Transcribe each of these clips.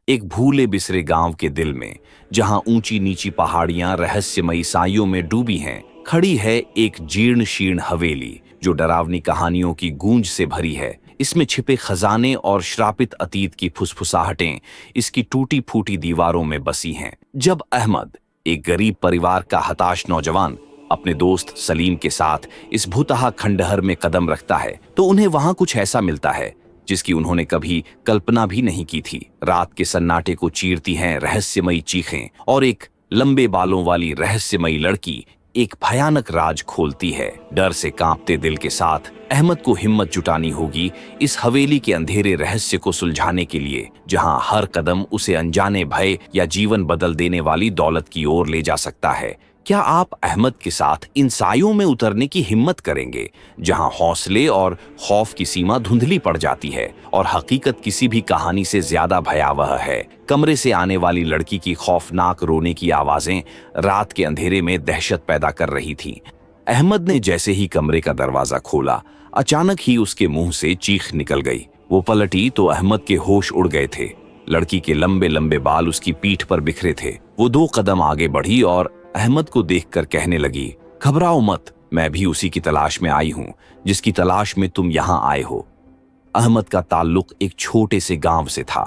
एक भूले बिसरे गांव के दिल में, जहां ऊंची नीची पहाड़ियां रहस्यमयी साइयों में डूबी हैं, खड़ी है एक जीर्ण शीर्ण हवेली जो डरावनी कहानियों की गूंज से भरी है। इसमें छिपे खजाने और श्रापित अतीत की फुसफुसाहटें इसकी टूटी फूटी दीवारों में बसी हैं। जब अहमद, एक गरीब परिवार का हताश नौजवान, अपने दोस्त सलीम के साथ इस भूतहा खंडहर में कदम रखता है, तो उन्हें वहां कुछ ऐसा मिलता है जिसकी उन्होंने कभी कल्पना भी नहीं की थी। रात के सन्नाटे को चीरती हैं रहस्यमयी चीखें, और एक लंबे बालों वाली रहस्यमयी लड़की एक भयानक राज खोलती है। डर से कांपते दिल के साथ अहमद को हिम्मत जुटानी होगी इस हवेली के अंधेरे रहस्य को सुलझाने के लिए, जहां हर कदम उसे अनजाने भय या जीवन बदल देने वाली दौलत की ओर ले जा सकता है। क्या आप अहमद के साथ इन सायों में उतरने की हिम्मत करेंगे, जहां हौसले और खौफ की सीमा धुंधली पड़ जाती है और हकीकत किसी भी कहानी से ज्यादा भयावह है? कमरे से आने वाली लड़की की खौफनाक रोने की आवाजें रात के अंधेरे में दहशत पैदा कर रही थीं। अहमद ने जैसे ही कमरे का दरवाजा खोला, अचानक ही उसके मुंह से चीख निकल गई। वो पलटी तो अहमद के होश उड़ गए थे। लड़की के लंबे लंबे बाल उसकी पीठ पर बिखरे थे। वो 2 कदम आगे बढ़ी और अहमद को देखकर कहने लगी, घबराओ मत, मैं भी उसी की तलाश में आई हूं जिसकी तलाश में तुम यहां आए हो। अहमद का ताल्लुक एक छोटे से गांव से था।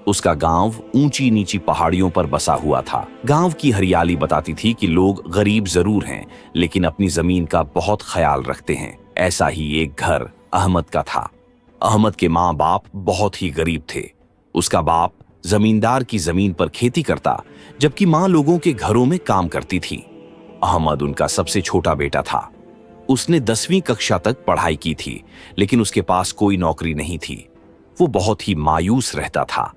उसका गांव ऊंची नीची पहाड़ियों पर बसा हुआ था। गांव की हरियाली बताती थी कि लोग गरीब जरूर हैं, लेकिन अपनी जमीन का बहुत ख्याल रखते हैं। ऐसा ही एक घर अहमद का था। अहमद के माँ बाप बहुत ही गरीब थे। उसका बाप जमींदार की जमीन पर खेती करता, जबकि मां लोगों के घरों में काम करती थी। अहमद उनका सबसे छोटा बेटा था। उसने 10वीं कक्षा तक पढ़ाई की थी, लेकिन उसके पास कोई नौकरी नहीं थी। वो बहुत ही मायूस रहता था।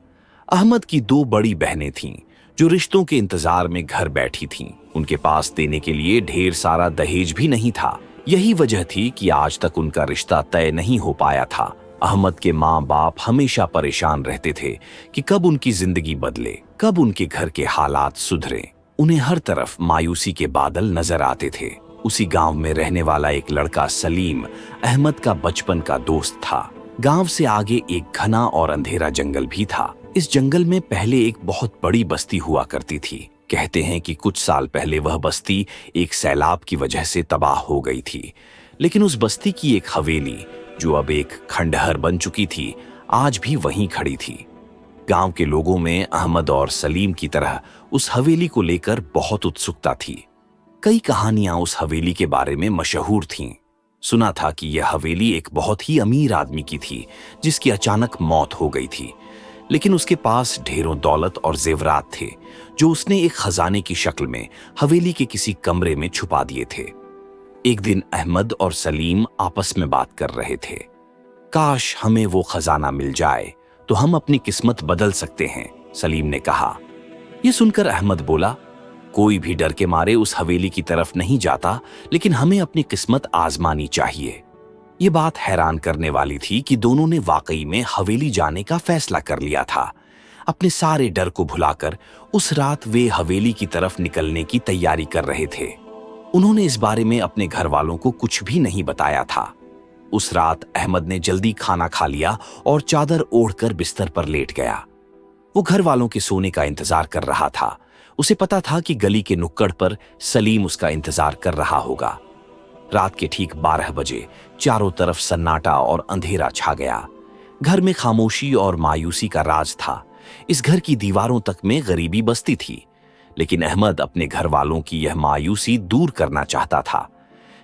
अहमद की 2 बड़ी बहनें थीं, जो रिश्तों के इंतजार में घर बैठी थीं। उनके पास देने के लिए ढेर सारा दहेज भी नहीं था। यही वजह थी कि आज तक उनका रिश्ता तय नहीं हो पाया था। अहमद के माँ बाप हमेशा परेशान रहते थे कि कब उनकी जिंदगी बदले, कब उनके घर के हालात सुधरे। उन्हें हर तरफ मायूसी के बादल नजर आते थे। उसी गांव में रहने वाला एक लड़का सलीम अहमद का बचपन का दोस्त था। गांव से आगे एक घना और अंधेरा जंगल भी था। इस जंगल में पहले एक बहुत बड़ी बस्ती हुआ करती थी। कहते हैं कि कुछ साल पहले वह बस्ती एक सैलाब की वजह से तबाह हो गई थी, लेकिन उस बस्ती की एक हवेली, जो अब एक खंडहर बन चुकी थी, आज भी वहीं खड़ी थी। गांव के लोगों में अहमद और सलीम की तरह उस हवेली को लेकर बहुत उत्सुकता थी। कई कहानियां उस हवेली के बारे में मशहूर थीं। सुना था कि यह हवेली एक बहुत ही अमीर आदमी की थी, जिसकी अचानक मौत हो गई थी, लेकिन उसके पास ढेरों दौलत और जेवरात थे, जो उसने एक खजाने की शक्ल में हवेली के किसी कमरे में छुपा दिए थे। एक दिन अहमद और सलीम आपस में बात कर रहे थे। काश हमें वो खजाना मिल जाए तो हम अपनी किस्मत बदल सकते हैं, सलीम ने कहा। यह सुनकर अहमद बोला, कोई भी डर के मारे उस हवेली की तरफ नहीं जाता, लेकिन हमें अपनी किस्मत आजमानी चाहिए। ये बात हैरान करने वाली थी कि दोनों ने वाकई में हवेली जाने का फैसला कर लिया था। अपने सारे डर को भुलाकर उस रात वे हवेली की तरफ निकलने की तैयारी कर रहे थे। उन्होंने इस बारे में अपने घर वालों को कुछ भी नहीं बताया था। उस रात अहमद ने जल्दी खाना खा लिया और चादर ओढ़कर बिस्तर पर लेट गया। वो घर वालों के सोने का इंतजार कर रहा था। उसे पता था कि गली के नुक्कड़ पर सलीम उसका इंतजार कर रहा होगा। रात के ठीक 12 बजे चारों तरफ सन्नाटा और अंधेरा छा गया। घर में खामोशी और मायूसी का राज था। इस घर की दीवारों तक में गरीबी बसती थी, लेकिन अहमद अपने घर वालों की यह मायूसी दूर करना चाहता था।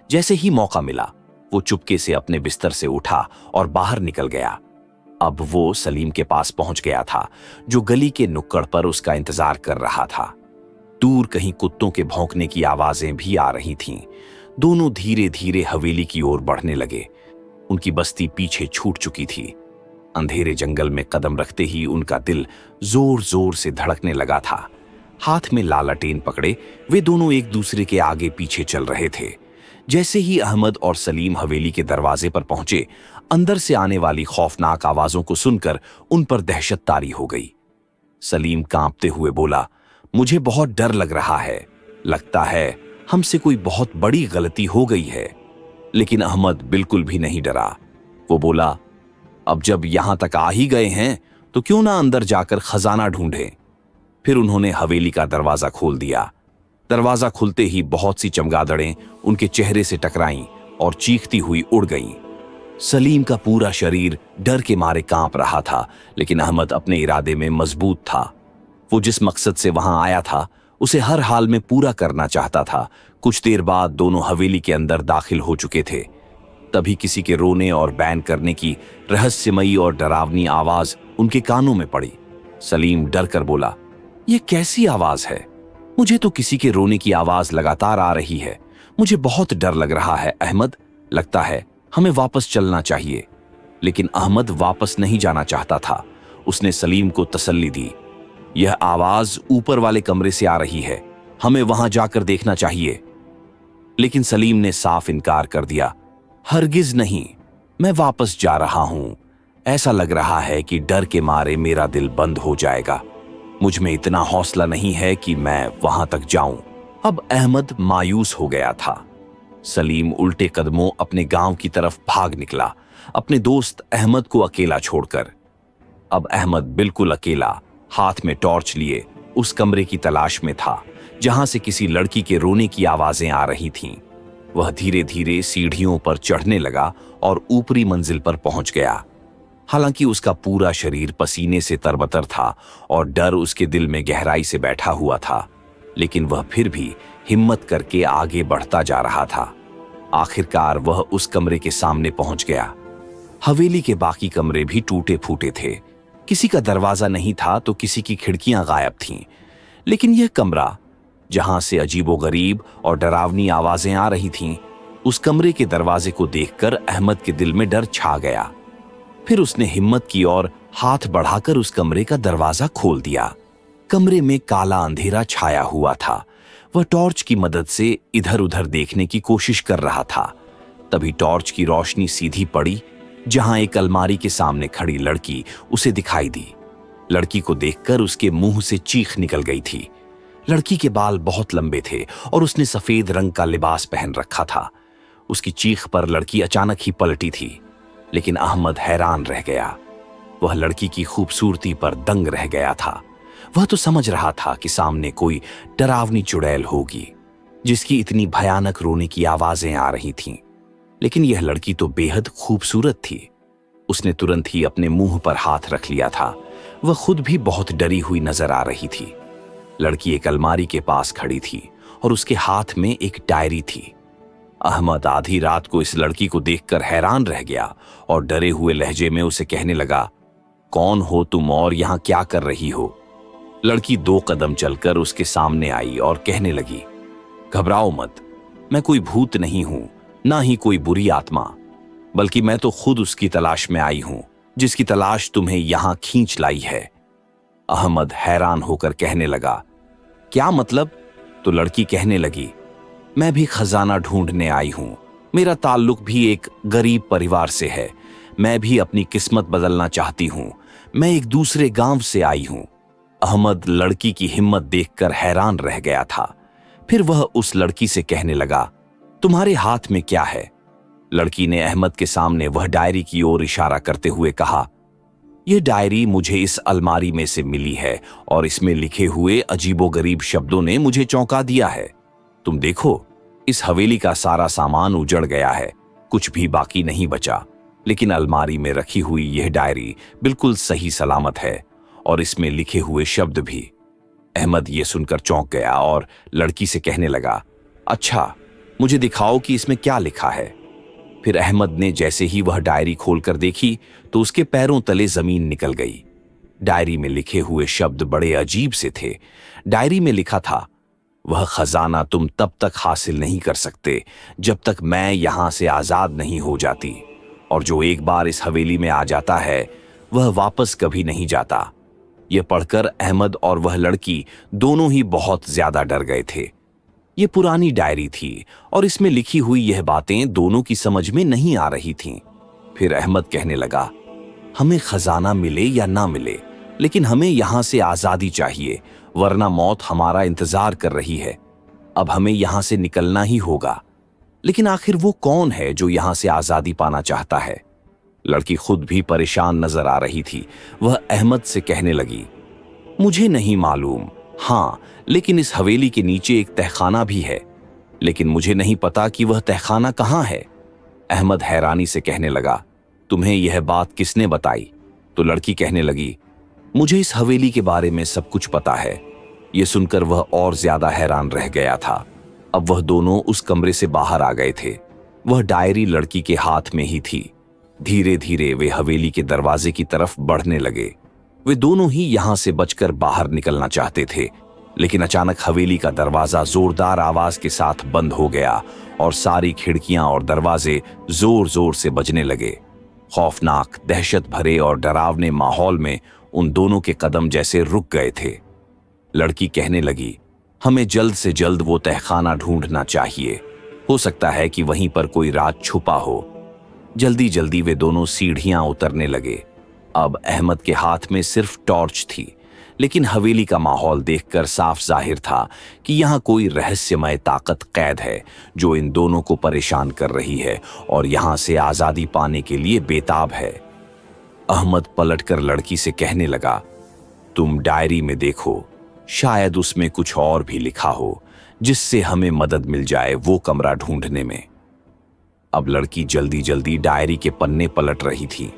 जैसे ही मौका मिला, वो चुपके से अपने बिस्तर से उठा और बाहर निकल गया। अब वो सलीम के पास पहुंच गया था, जो गली के नुक्कड़ पर उसका इंतजार कर रहा था। दूर कहीं कुत्तों के भौंकने की आवाजें भी आ रही थीं। दोनों धीरे धीरे हवेली की ओर बढ़ने लगे। उनकी बस्ती पीछे छूट चुकी थी। अंधेरे जंगल में कदम रखते ही उनका दिल जोर जोर से धड़कने लगा था। हाथ में लालटेन पकड़े वे दोनों एक दूसरे के आगे पीछे चल रहे थे। जैसे ही अहमद और सलीम हवेली के दरवाजे पर पहुंचे, अंदर से आने वाली खौफनाक आवाजों को सुनकर उन पर दहशत तारी हो गई। सलीम कांपते हुए बोला, मुझे बहुत डर लग रहा है। लगता है हमसे कोई बहुत बड़ी गलती हो गई है। लेकिन अहमद बिल्कुल भी नहीं डरा। वो बोला, अब जब यहां तक आ ही गए हैं तो क्यों ना अंदर जाकर खजाना ढूंढें। फिर उन्होंने हवेली का दरवाजा खोल दिया। दरवाजा खुलते ही बहुत सी चमगादड़ें उनके चेहरे से टकराईं और चीखती हुई उड़ गईं। सलीम का पूरा शरीर डर के मारे कांप रहा था, लेकिन अहमद अपने इरादे में मजबूत था। वो जिस मकसद से वहां आया था उसे हर हाल में पूरा करना चाहता था। कुछ देर बाद दोनों हवेली के अंदर दाखिल हो चुके थे। तभी किसी के रोने और बैन करने की रहस्यमयी और डरावनी आवाज उनके कानों में पड़ी। सलीम डर कर बोला, यह कैसी आवाज है? मुझे तो किसी के रोने की आवाज लगातार आ रही है। मुझे बहुत डर लग रहा है अहमद, लगता है हमें वापस चलना चाहिए। लेकिन अहमद वापस नहीं जाना चाहता था। उसने सलीम को तसल्ली दी, यह आवाज ऊपर वाले कमरे से आ रही है, हमें वहां जाकर देखना चाहिए। लेकिन सलीम ने साफ इनकार कर दिया, हरगिज नहीं, मैं वापस जा रहा हूं। ऐसा लग रहा है कि डर के मारे मेरा दिल बंद हो जाएगा। मुझ में इतना हौसला नहीं है कि मैं वहां तक जाऊं। अब अहमद मायूस हो गया था। सलीम उल्टे कदमों अपने गांव की तरफ भाग निकला, अपने दोस्त अहमद को अकेला छोड़कर। अब अहमद बिल्कुल अकेला, हाथ में टॉर्च लिए उस कमरे की तलाश में था जहां से किसी लड़की के रोने की आवाजें आ रही थीं। वह धीरे धीरे सीढ़ियों पर चढ़ने लगा और ऊपरी मंजिल पर पहुंच गया। हालांकि उसका पूरा शरीर पसीने से तरबतर था और डर उसके दिल में गहराई से बैठा हुआ था, लेकिन वह फिर भी हिम्मत करके आगे बढ़ता जा रहा था। आखिरकार वह उस कमरे के सामने पहुंच गया। हवेली के बाकी कमरे भी टूटे फूटे थे। किसी का दरवाजा नहीं था तो किसी की खिड़कियां गायब थीं। लेकिन यह कमरा, जहां से अजीबोगरीब और डरावनी आवाजें आ रही थीं, उस कमरे के दरवाजे को देखकर अहमद के दिल में डर छा गया। फिर उसने हिम्मत की और हाथ बढ़ाकर उस कमरे का दरवाजा खोल दिया। कमरे में काला अंधेरा छाया हुआ था। वह टॉर्च की मदद से इधर उधर देखने की कोशिश कर रहा था। तभी टॉर्च की रोशनी सीधी पड़ी जहां एक अलमारी के सामने खड़ी लड़की उसे दिखाई दी। लड़की को देखकर उसके मुंह से चीख निकल गई थी। लड़की के बाल बहुत लंबे थे और उसने सफेद रंग का लिबास पहन रखा था। उसकी चीख पर लड़की अचानक ही पलटी थी, लेकिन अहमद हैरान रह गया। वह लड़की की खूबसूरती पर दंग रह गया था। वह तो समझ रहा था कि सामने कोई डरावनी चुड़ैल होगी जिसकी इतनी भयानक रोने की आवाजें आ रही थीं, लेकिन यह लड़की तो बेहद खूबसूरत थी। उसने तुरंत ही अपने मुंह पर हाथ रख लिया था। वह खुद भी बहुत डरी हुई नजर आ रही थी। लड़की एक अलमारी के पास खड़ी थी और उसके हाथ में एक डायरी थी। अहमद आधी रात को इस लड़की को देखकर हैरान रह गया और डरे हुए लहजे में उसे कहने लगा, कौन हो तुम और यहां क्या कर रही हो? लड़की 2 कदम चलकर उसके सामने आई और कहने लगी, घबराओ मत, मैं कोई भूत नहीं हूं, ना ही कोई बुरी आत्मा, बल्कि मैं तो खुद उसकी तलाश में आई हूं जिसकी तलाश तुम्हें यहां खींच लाई है। अहमद हैरान होकर कहने लगा, क्या मतलब? तो लड़की कहने लगी, मैं भी खजाना ढूंढने आई हूं। मेरा ताल्लुक भी एक गरीब परिवार से है। मैं भी अपनी किस्मत बदलना चाहती हूं। मैं एक दूसरे गांव से आई हूं। अहमद लड़की की हिम्मत देखकर हैरान रह गया था। फिर वह उस लड़की से कहने लगा, तुम्हारे हाथ में क्या है? लड़की ने अहमद के सामने वह डायरी की ओर इशारा करते हुए कहा, यह डायरी मुझे इस अलमारी में से मिली है और इसमें लिखे हुए अजीबोगरीब शब्दों ने मुझे चौंका दिया है। तुम देखो, इस हवेली का सारा सामान उजड़ गया है, कुछ भी बाकी नहीं बचा, लेकिन अलमारी में रखी हुई यह डायरी बिल्कुल सही सलामत है और इसमें लिखे हुए शब्द भी। अहमद ये सुनकर चौंक गया और लड़की से कहने लगा, अच्छा, मुझे दिखाओ कि इसमें क्या लिखा है। फिर अहमद ने जैसे ही वह डायरी खोलकर देखी तो उसके पैरों तले जमीन निकल गई। डायरी में लिखे हुए शब्द बड़े अजीब से थे। डायरी में लिखा था, वह खजाना तुम तब तक हासिल नहीं कर सकते जब तक मैं यहां से आजाद नहीं हो जाती, और जो एक बार इस हवेली में आ जाता है वह वापस कभी नहीं जाता। यह पढ़कर अहमद और वह लड़की दोनों ही बहुत ज्यादा डर गए थे। यह पुरानी डायरी थी और इसमें लिखी हुई यह बातें दोनों की समझ में नहीं आ रही थीं। फिर अहमद कहने लगा, हमें खजाना मिले या ना मिले, लेकिन हमें यहां से आजादी चाहिए, वरना मौत हमारा इंतजार कर रही है। अब हमें यहां से निकलना ही होगा। लेकिन आखिर वो कौन है जो यहां से आजादी पाना चाहता है? लड़की खुद भी परेशान नजर आ रही थी। वह अहमद से कहने लगी, मुझे नहीं मालूम, हाँ, लेकिन इस हवेली के नीचे एक तहखाना भी है, लेकिन मुझे नहीं पता कि वह तहखाना कहाँ है। अहमद हैरानी से कहने लगा, तुम्हें यह बात किसने बताई? तो लड़की कहने लगी, मुझे इस हवेली के बारे में सब कुछ पता है। यह सुनकर वह और ज्यादा हैरान रह गया था। अब वह दोनों उस कमरे से बाहर आ गए थे। वह डायरी लड़की के हाथ में ही थी। धीरे धीरे वे हवेली के दरवाजे की तरफ बढ़ने लगे। वे दोनों ही यहां से बचकर बाहर निकलना चाहते थे, लेकिन अचानक हवेली का दरवाजा जोरदार आवाज के साथ बंद हो गया और सारी खिड़कियां और दरवाजे जोर जोर से बजने लगे। खौफनाक, दहशत भरे और डरावने माहौल में उन दोनों के कदम जैसे रुक गए थे। लड़की कहने लगी, हमें जल्द से जल्द वो तहखाना ढूंढना चाहिए। हो सकता है कि वहीं पर कोई राज छुपा हो। जल्दी जल्दी वे दोनों सीढ़ियां उतरने लगे। अब अहमद के हाथ में सिर्फ टॉर्च थी, लेकिन हवेली का माहौल देखकर साफ जाहिर था कि यहां कोई रहस्यमय ताकत कैद है जो इन दोनों को परेशान कर रही है और यहां से आजादी पाने के लिए बेताब है। अहमद पलटकर लड़की से कहने लगा, तुम डायरी में देखो, शायद उसमें कुछ और भी लिखा हो जिससे हमें मदद मिल जाए वो कमरा ढूंढने में। अब लड़की जल्दी जल्दी डायरी के पन्ने पलट रही थी,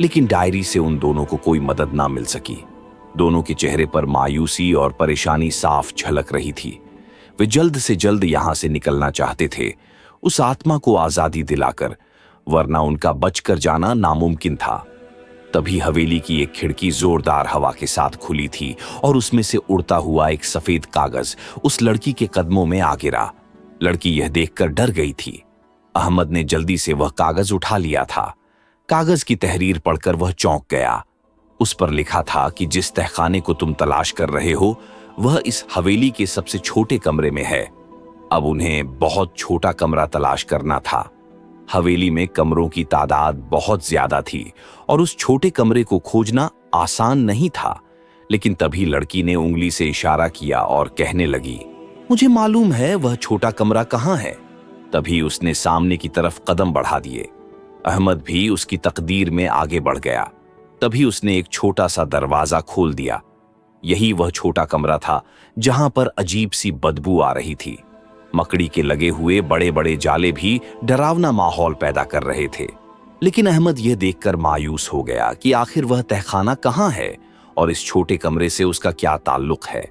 लेकिन डायरी से उन दोनों को कोई मदद ना मिल सकी। दोनों के चेहरे पर मायूसी और परेशानी साफ झलक रही थी। वे जल्द से जल्द यहां से निकलना चाहते थे, उस आत्मा को आजादी दिलाकर, वरना उनका बचकर जाना नामुमकिन था। तभी हवेली की एक खिड़की जोरदार हवा के साथ खुली थी और उसमें से उड़ता हुआ एक सफेद कागज उस लड़की के कदमों में आ गिरा। लड़की यह देखकर डर गई थी। अहमद ने जल्दी से वह कागज उठा लिया था। कागज की तहरीर पढ़कर वह चौंक गया। उस पर लिखा था कि जिस तहखाने को तुम तलाश कर रहे हो वह इस हवेली के सबसे छोटे कमरे में है। अब उन्हें बहुत छोटा कमरा तलाश करना था। हवेली में कमरों की तादाद बहुत ज्यादा थी और उस छोटे कमरे को खोजना आसान नहीं था। लेकिन तभी लड़की ने उंगली से इशारा किया और कहने लगी, मुझे मालूम है वह छोटा कमरा कहाँ है। तभी उसने सामने की तरफ कदम बढ़ा दिए। अहमद भी उसकी तकदीर में आगे बढ़ गया। तभी उसने एक छोटा सा दरवाजा खोल दिया। यही वह छोटा कमरा था जहां पर अजीब सी बदबू आ रही थी। मकड़ी के लगे हुए बड़े बड़े जाले भी डरावना माहौल पैदा कर रहे थे। लेकिन अहमद यह देखकर मायूस हो गया कि आखिर वह तहखाना कहाँ है और इस छोटे कमरे से उसका क्या ताल्लुक है।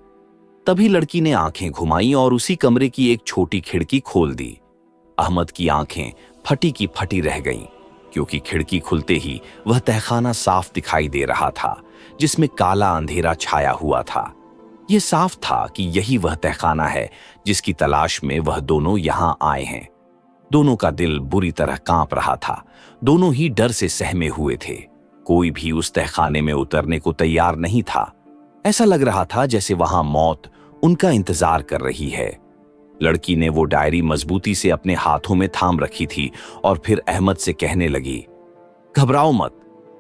तभी लड़की ने आंखें घुमाई और उसी कमरे की एक छोटी खिड़की खोल दी। अहमद की आंखें फटी की फटी रह गईं, क्योंकि खिड़की खुलते ही वह तहखाना साफ दिखाई दे रहा था, जिसमें काला अंधेरा छाया हुआ था। यह साफ था कि यही वह तहखाना है जिसकी तलाश में वह दोनों यहां आए हैं। दोनों का दिल बुरी तरह कांप रहा था। दोनों ही डर से सहमे हुए थे। कोई भी उस तहखाने में उतरने को तैयार नहीं था। ऐसा लग रहा था जैसे वहां मौत उनका इंतजार कर रही है। लड़की ने वो डायरी मजबूती से अपने हाथों में थाम रखी थी और फिर अहमद से कहने लगी, घबराओ मत,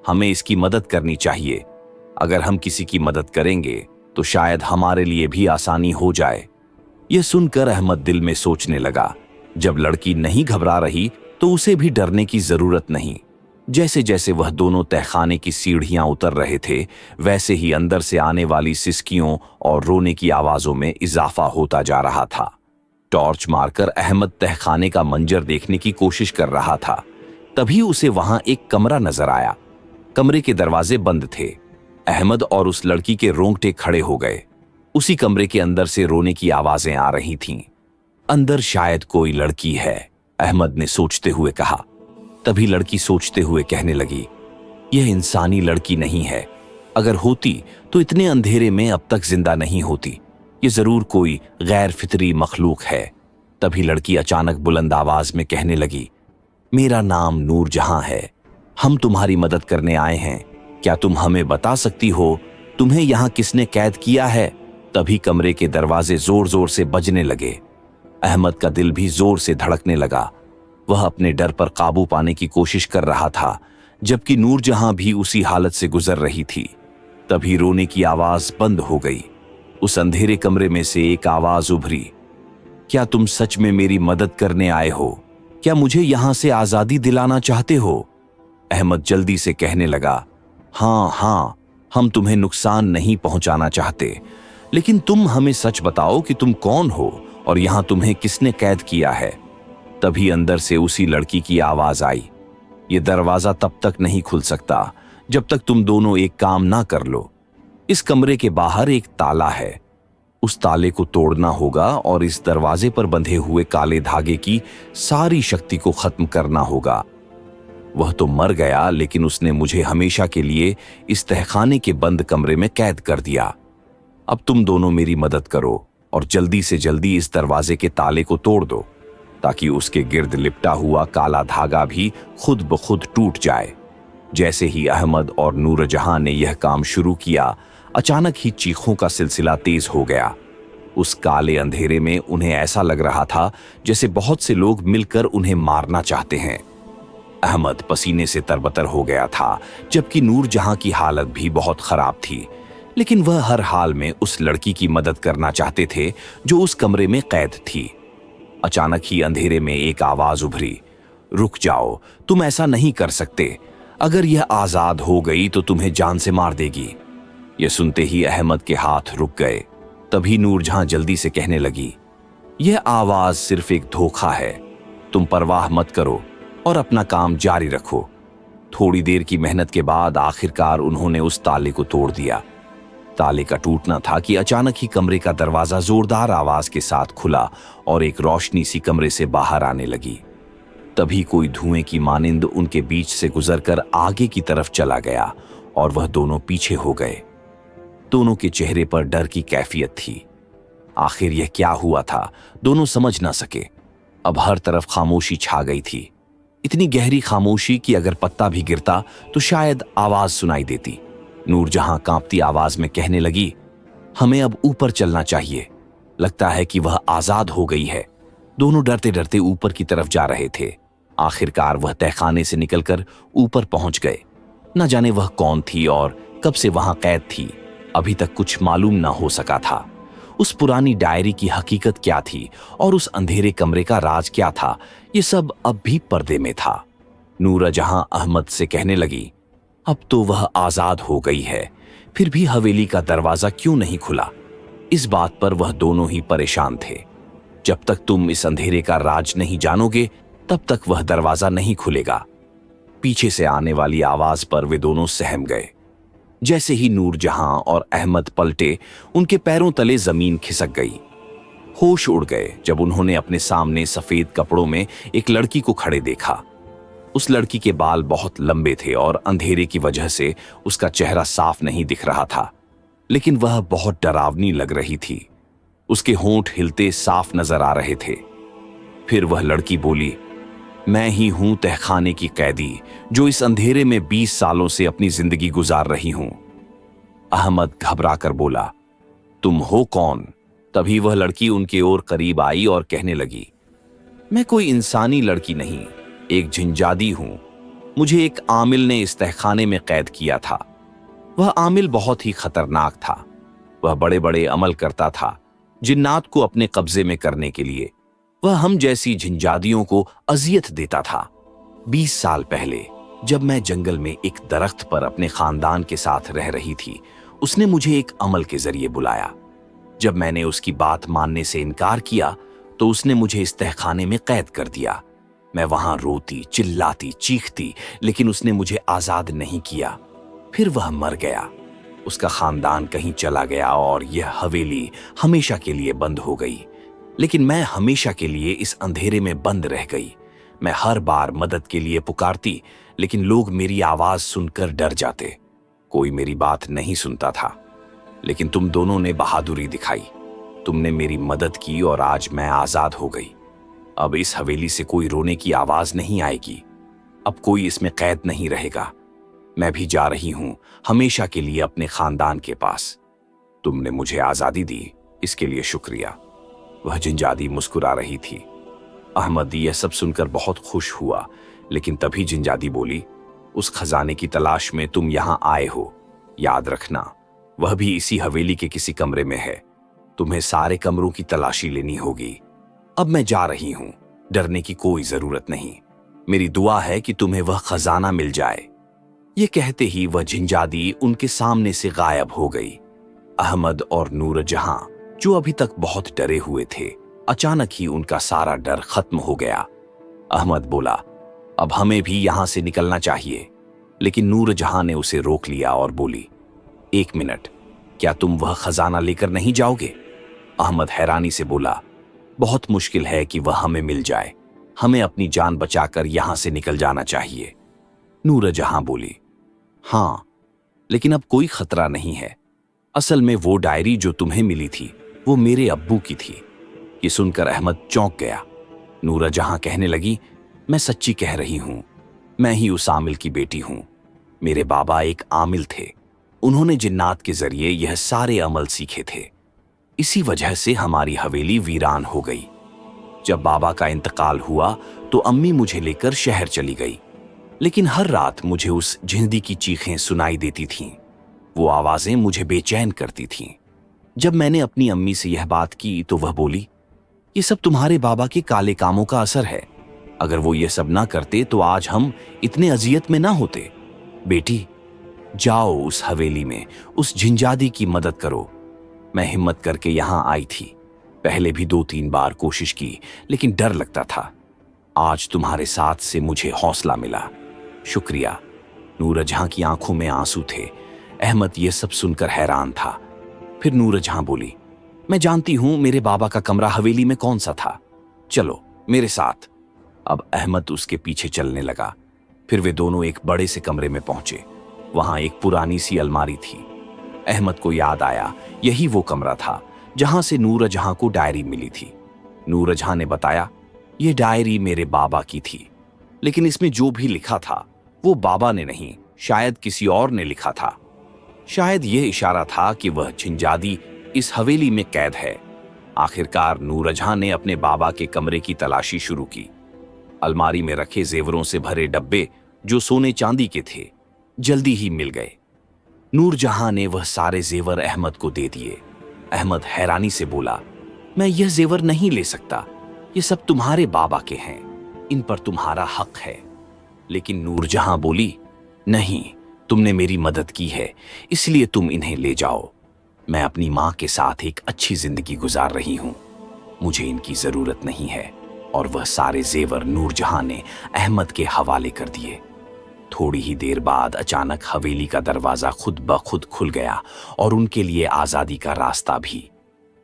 हमें इसकी मदद करनी चाहिए। अगर हम किसी की मदद करेंगे तो शायद हमारे लिए भी आसानी हो जाए। यह सुनकर अहमद दिल में सोचने लगा, जब लड़की नहीं घबरा रही तो उसे भी डरने की जरूरत नहीं। जैसे जैसे वह दोनों तहखाने की सीढ़ियां उतर रहे थे, वैसे ही अंदर से आने वाली सिसकियों और रोने की आवाजों में इजाफा होता जा रहा था। टॉर्च मारकर अहमद तहखाने का मंजर देखने की कोशिश कर रहा था। तभी उसे वहां एक कमरा नजर आया। कमरे के दरवाजे बंद थे। अहमद और उस लड़की के रोंगटे खड़े हो गए। उसी कमरे के अंदर से रोने की आवाजें आ रही थीं। अंदर शायद कोई लड़की है, अहमद ने सोचते हुए कहा। तभी लड़की सोचते हुए कहने लगी, यह इंसानी लड़की नहीं है। अगर होती तो इतने अंधेरे में अब तक जिंदा नहीं होती। ये जरूर कोई गैर फितरी मखलूक है। तभी लड़की अचानक बुलंद आवाज में कहने लगी, मेरा नाम नूरजहां है। हम तुम्हारी मदद करने आए हैं। क्या तुम हमें बता सकती हो तुम्हें यहां किसने कैद किया है? तभी कमरे के दरवाजे जोर जोर से बजने लगे। अहमद का दिल भी जोर से धड़कने लगा। वह अपने डर पर काबू पाने की कोशिश कर रहा था, जबकि नूरजहां भी उसी हालत से गुजर रही थी। तभी रोने की आवाज बंद हो गई। उस अंधेरे कमरे में से एक आवाज उभरी, क्या तुम सच में मेरी मदद करने आए हो? क्या मुझे यहां से आजादी दिलाना चाहते हो? अहमद जल्दी से कहने लगा, हाँ हाँ, हम तुम्हें नुकसान नहीं पहुंचाना चाहते, लेकिन तुम हमें सच बताओ कि तुम कौन हो और यहां तुम्हें किसने कैद किया है। तभी अंदर से उसी लड़की की आवाज आई, ये दरवाजा तब तक नहीं खुल सकता जब तक तुम दोनों एक काम ना कर लो। इस कमरे के बाहर एक ताला है, उस ताले को तोड़ना होगा और इस दरवाजे पर बंधे हुए काले धागे की सारी शक्ति को खत्म करना होगा। वह तो मर गया, लेकिन उसने मुझे हमेशा के लिए इस तहखाने के बंद कमरे में कैद कर दिया। अब तुम दोनों मेरी मदद करो और जल्दी से जल्दी इस दरवाजे के ताले को तोड़ दो, ताकि उसके गिर्द लिपटा हुआ काला धागा भी खुद ब खुद टूट जाए। जैसे ही अहमद और नूरजहां ने यह काम शुरू किया, अचानक ही चीखों का सिलसिला तेज हो गया। उस काले अंधेरे में उन्हें ऐसा लग रहा था जैसे बहुत से लोग मिलकर उन्हें मारना चाहते हैं। अहमद पसीने से तरबतर हो गया था, जबकि नूरजहां की हालत भी बहुत खराब थी, लेकिन वह हर हाल में उस लड़की की मदद करना चाहते थे जो उस कमरे में कैद थी। अचानक ही अंधेरे में एक आवाज उभरी, रुक जाओ, तुम ऐसा नहीं कर सकते। अगर यह आजाद हो गई तो तुम्हें जान से मार देगी। यह सुनते ही अहमद के हाथ रुक गए। तभी नूरजहां जल्दी से कहने लगी, यह आवाज सिर्फ एक धोखा है, तुम परवाह मत करो और अपना काम जारी रखो। थोड़ी देर की मेहनत के बाद आखिरकार उन्होंने उस ताले को तोड़ दिया। ताले का टूटना था कि अचानक ही कमरे का दरवाजा जोरदार आवाज के साथ खुला और एक रोशनी सी कमरे से बाहर आने लगी। तभी कोई धुएं की मानिंद उनके बीच से गुजरकर आगे की तरफ चला गया और वह दोनों पीछे हो गए। दोनों के चेहरे पर डर की कैफियत थी। आखिर यह क्या हुआ था, दोनों समझ ना सके। अब हर तरफ खामोशी छा गई थी, इतनी गहरी खामोशी कि अगर पत्ता भी गिरता तो शायद आवाज सुनाई देती। नूरजहां कांपती आवाज में कहने लगी, हमें अब ऊपर चलना चाहिए, लगता है कि वह आजाद हो गई है। दोनों डरते डरते ऊपर की तरफ जा रहे थे। आखिरकार वह तहखाने से निकलकर ऊपर पहुंच गए। न जाने वह कौन थी और कब से वहां कैद थी, अभी तक कुछ मालूम न हो सका था। उस पुरानी डायरी की हकीकत क्या थी और उस अंधेरे कमरे का राज क्या था, ये सब अब भी पर्दे में था। नूरजहां अहमद से कहने लगी, अब तो वह आजाद हो गई है, फिर भी हवेली का दरवाजा क्यों नहीं खुला? इस बात पर वह दोनों ही परेशान थे। जब तक तुम इस अंधेरे का राज नहीं जानोगे, तब तक वह दरवाजा नहीं खुलेगा। पीछे से आने वाली आवाज पर वे दोनों सहम गए। जैसे ही नूरजहां और अहमद पलटे, उनके पैरों तले जमीन खिसक गई। होश उड़ गए जब उन्होंने अपने सामने सफेद कपड़ों में एक लड़की को खड़े देखा। उस लड़की के बाल बहुत लंबे थे और अंधेरे की वजह से उसका चेहरा साफ नहीं दिख रहा था, लेकिन वह बहुत डरावनी लग रही थी। उसके होंठ हिलते साफ नजर आ रहे थे। फिर वह लड़की बोली, मैं ही हूं तहखाने की कैदी जो इस अंधेरे में 20 सालों से अपनी जिंदगी गुजार रही हूं। अहमद घबराकर बोला, तुम हो कौन? तभी वह लड़की उनके ओर करीब आई और कहने लगी, मैं कोई इंसानी लड़की नहीं, एक जिनजादी हूं। मुझे एक आमिल ने इस तहखाने में कैद किया था। वह आमिल बहुत ही खतरनाक था। वह बड़े बड़े अमल करता था जिन्नात को अपने कब्जे में करने के लिए। वह हम जैसी जिनजादियों को अजियत देता था। 20 साल पहले जब मैं जंगल में एक दरख्त पर अपने खानदान के साथ रह रही थी, उसने मुझे एक अमल के जरिए बुलाया। जब मैंने उसकी बात मानने से इनकार किया तो उसने मुझे इस तहखाने में कैद कर दिया। मैं वहां रोती, चिल्लाती, चीखती, लेकिन उसने मुझे आजाद नहीं किया। फिर वह मर गया, उसका खानदान कहीं चला गया और यह हवेली हमेशा के लिए बंद हो गई। लेकिन मैं हमेशा के लिए इस अंधेरे में बंद रह गई। मैं हर बार मदद के लिए पुकारती, लेकिन लोग मेरी आवाज सुनकर डर जाते। कोई मेरी बात नहीं सुनता था। लेकिन तुम दोनों ने बहादुरी दिखाई, तुमने मेरी मदद की और आज मैं आजाद हो गई। अब इस हवेली से कोई रोने की आवाज नहीं आएगी। अब कोई इसमें कैद नहीं रहेगा। मैं भी जा रही हूं हमेशा के लिए अपने खानदान के पास। तुमने मुझे आजादी दी, इसके लिए शुक्रिया। वह जिनजादी मुस्कुरा रही थी। अहमद यह सब सुनकर बहुत खुश हुआ, लेकिन तभी जिनजादी बोली, उस खजाने की तलाश में तुम यहां आए हो, याद रखना वह भी इसी हवेली के किसी कमरे में है। तुम्हें सारे कमरों की तलाशी लेनी होगी। अब मैं जा रही हूं, डरने की कोई जरूरत नहीं। मेरी दुआ है कि तुम्हें वह खजाना मिल जाए। ये कहते ही वह झिंजादी उनके सामने से गायब हो गई। अहमद और नूरजहां, जो अभी तक बहुत डरे हुए थे, अचानक ही उनका सारा डर खत्म हो गया। अहमद बोला, अब हमें भी यहां से निकलना चाहिए। लेकिन नूरजहां ने उसे रोक लिया और बोली, एक मिनट, क्या तुम वह खजाना लेकर नहीं जाओगे? अहमद हैरानी से बोला, बहुत मुश्किल है कि वह हमें मिल जाए। हमें अपनी जान बचाकर यहां से निकल जाना चाहिए। नूरजहां बोली, हाँ, लेकिन अब कोई खतरा नहीं है। असल में वो डायरी जो तुम्हें मिली थी वो मेरे अब्बू की थी। ये सुनकर अहमद चौंक गया। नूरजहां कहने लगी, मैं सच्ची कह रही हूं, मैं ही उस आमिल की बेटी हूं। मेरे बाबा एक आमिल थे। उन्होंने जिन्नात के जरिए यह सारे अमल सीखे थे। इसी वजह से हमारी हवेली वीरान हो गई। जब बाबा का इंतकाल हुआ तो अम्मी मुझे लेकर शहर चली गई। लेकिन हर रात मुझे उस जिंदी की चीखें सुनाई देती थीं। वो आवाजें मुझे बेचैन करती थीं। जब मैंने अपनी अम्मी से यह बात की तो वह बोली, ये सब तुम्हारे बाबा के काले कामों का असर है। अगर वो ये सब ना करते तो आज हम इतने अजियत में ना होते। बेटी, जाओ उस हवेली में उस झिंजादी की मदद करो। मैं हिम्मत करके यहां आई थी। पहले भी 2-3 बार कोशिश की, लेकिन डर लगता था। आज तुम्हारे साथ से मुझे हौसला मिला। शुक्रिया। नूरजहां की आंखों में आंसू थे। अहमद ये सब सुनकर हैरान था। फिर नूरजहां बोली, मैं जानती हूं मेरे बाबा का कमरा हवेली में कौन सा था। चलो मेरे साथ। अब अहमद उसके पीछे चलने लगा। फिर वे दोनों एक बड़े से कमरे में पहुंचे। वहां एक पुरानी सी अलमारी थी। अहमद को याद आया, यही वो कमरा था जहां से नूरजहां को डायरी मिली थी। नूरजहां ने बताया, ये डायरी मेरे बाबा की थी, लेकिन इसमें जो भी लिखा था वो बाबा ने नहीं, शायद किसी और ने लिखा था। शायद यह इशारा था कि वह झिंजादी इस हवेली में कैद है। आखिरकार नूरजहां ने अपने बाबा के कमरे की तलाशी शुरू की। अलमारी में रखे जेवरों से भरे डब्बे, जो सोने चांदी के थे, जल्दी ही मिल गए। नूरजहां ने वह सारे जेवर अहमद को दे दिए। अहमद हैरानी से बोला, मैं यह जेवर नहीं ले सकता। ये सब तुम्हारे बाबा के हैं, इन पर तुम्हारा हक है। लेकिन नूरजहां बोली, नहीं, तुमने मेरी मदद की है, इसलिए तुम इन्हें ले जाओ। मैं अपनी मां के साथ एक अच्छी जिंदगी गुजार रही हूं, मुझे इनकी जरूरत नहीं है। और वह सारे जेवर नूरजहां ने अहमद के हवाले कर दिए। थोड़ी ही देर बाद अचानक हवेली का दरवाजा खुद ब खुद खुल गया और उनके लिए आजादी का रास्ता भी।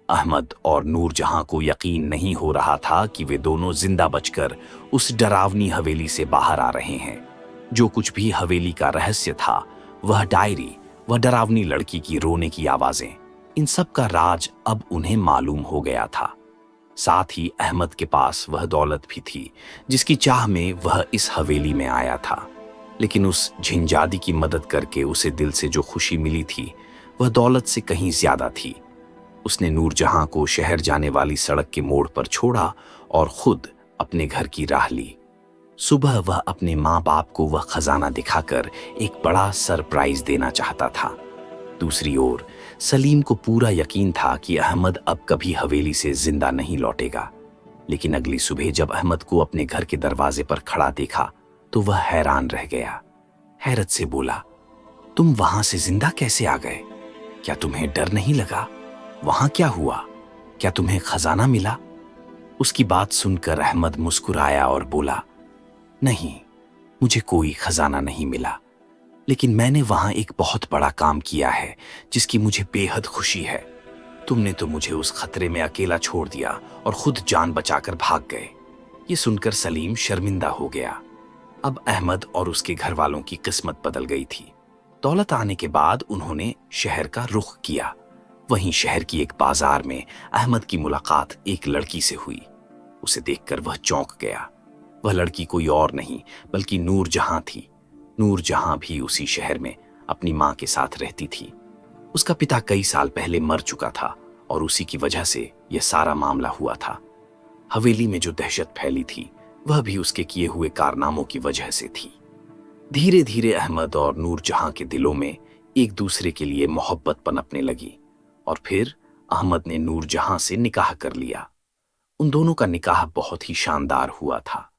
अहमद और नूरजहां को यकीन नहीं हो रहा था कि वे दोनों जिंदा बचकर उस डरावनी हवेली से बाहर आ रहे हैं। जो कुछ भी हवेली का रहस्य था, वह डायरी, वह डरावनी लड़की की रोने की आवाजें, इन सब का राज अब उन्हें मालूम हो गया था। साथ ही अहमद के पास वह दौलत भी थी जिसकी चाह में वह इस हवेली में आया था। लेकिन उस झिंजादी की मदद करके उसे दिल से जो खुशी मिली थी, वह दौलत से कहीं ज्यादा थी। उसने नूरजहां को शहर जाने वाली सड़क के मोड़ पर छोड़ा और खुद अपने घर की राह ली। सुबह वह अपने माँ बाप को वह खजाना दिखाकर एक बड़ा सरप्राइज देना चाहता था। दूसरी ओर सलीम को पूरा यकीन था कि अहमद अब कभी हवेली से जिंदा नहीं लौटेगा। लेकिन अगली सुबह जब अहमद को अपने घर के दरवाजे पर खड़ा देखा तो वह हैरान रह गया। हैरत से बोला, तुम वहां से जिंदा कैसे आ गए? क्या तुम्हें डर नहीं लगा? वहां क्या हुआ? क्या तुम्हें खजाना मिला? उसकी बात सुनकर अहमद मुस्कुराया और बोला, नहीं, मुझे कोई खजाना नहीं मिला, लेकिन मैंने वहां एक बहुत बड़ा काम किया है जिसकी मुझे बेहद खुशी है। तुमने तो मुझे उस खतरे में अकेला छोड़ दिया और खुद जान बचाकर भाग गए। ये सुनकर सलीम शर्मिंदा हो गया। अब अहमद और उसके घर वालों की किस्मत बदल गई थी। दौलत आने के बाद उन्होंने शहर का रुख किया। वहीं शहर की एक बाजार में अहमद की मुलाकात एक लड़की से हुई। उसे देखकर वह चौंक गया। वह लड़की कोई और नहीं बल्कि नूरजहां थी। नूरजहां भी उसी शहर में अपनी मां के साथ रहती थी। उसका पिता कई साल पहले मर चुका था और उसी की वजह से यह सारा मामला हुआ था। हवेली में जो दहशत फैली थी वह भी उसके किए हुए कारनामों की वजह से थी। धीरे धीरे अहमद और नूरजहां के दिलों में एक दूसरे के लिए मोहब्बत पनपने लगी और फिर अहमद ने नूरजहां से निकाह कर लिया। उन दोनों का निकाह बहुत ही शानदार हुआ था।